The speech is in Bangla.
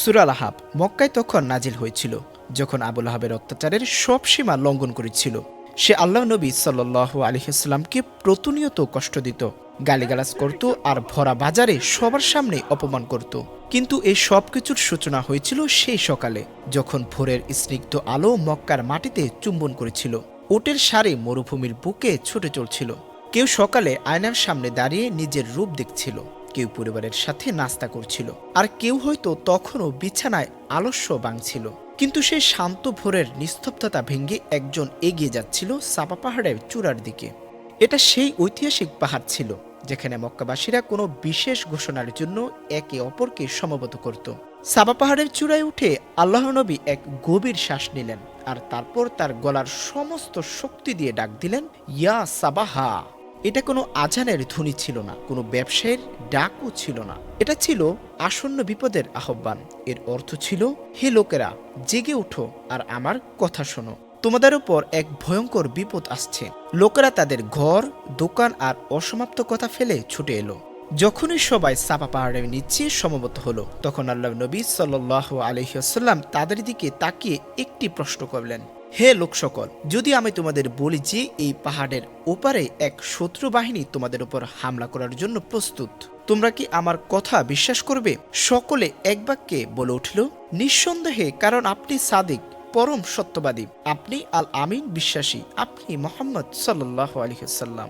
সূরা আল আহাব মক্কায় তখন নাজিল হয়েছিল, যখন আবু লাহাবের অত্যাচারের সব সীমা লঙ্ঘন করেছিল। সে আল্লাহ নবী সাল্লাল্লাহু আলাইহি ওয়াসাল্লামকে প্রতিনিয়ত কষ্ট দিত, গালিগালাজ করত আর ভরা বাজারে সবার সামনে অপমান করত। কিন্তু এই সব কিছুর সূচনা হয়েছিল সেই সকালে, যখন ভোরের স্নিগ্ধ আলো মক্কার মাটিতে চুম্বন করেছিল। উটের সারি মরুভূমির বুকে ছুটে চলছিল। কেউ সকালে আয়নার সামনে দাঁড়িয়ে নিজের রূপ দেখছিল, কেউ পরিবারের সাথে নাস্তা করছিল, আর কেউ হয়তো তখনও বিছানায় আলস্য ভাঙছিল। কিন্তু সেই শান্ত ভোরের নিস্তব্ধতা ভেঙে একজন এগিয়ে যাচ্ছিল সাফা পাহাড়ের চূড়ার দিকে। এটা সেই ঐতিহাসিক পাহাড় ছিল যেখানে মক্কাবাসীরা কোনো বিশেষ ঘোষণার জন্য একে অপরকে সমবেত করত। সাফা পাহাড়ের চূড়ায় উঠে আল্লাহ নবী এক গভীর শ্বাস নিলেন, আর তারপর তার গলার সমস্ত শক্তি দিয়ে ডাক দিলেন, ইয়া সাবাহা। এটা কোনো আজানের ধ্বনি ছিল না, কোনো ব্যবসায়ের ডাকও ছিল না। এটা ছিল আসন্ন বিপদের আহ্বান। এর অর্থ ছিল, হে লোকেরা, জেগে উঠো আর আমার কথা শোনো। তোমাদের উপর এক ভয়ঙ্কর বিপদ আসছে। লোকেরা তাদের ঘর, দোকান আর অসমাপ্ত কথা ফেলে ছুটে এলো। যখনই সবাই সাফা পাহাড়ের নিচে সমবেত হলো, তখন আল্লাহ নবী সাল্লাল্লাহু আলাইহি ওয়াসাল্লাম তাদের দিকে তাকিয়ে একটি প্রশ্ন করলেন, হে লোক সকল, যদি আমি তোমাদের বলি যে এই পাহাড়ের ওপারে এক শত্রু বাহিনী তোমাদের উপর হামলা করার জন্য প্রস্তুত, তোমরা কি আমার কথা বিশ্বাস করবে? সকলে এক বাক্যে বলে উঠল, নিঃসন্দেহে, কারণ আপনি সাদিক, পরম সত্যবাদী, আপনি আল আমিন বিশ্বাসী, আপনি মুহাম্মদ সাল্লাল্লাহু আলাইহি ওয়াসাল্লাম।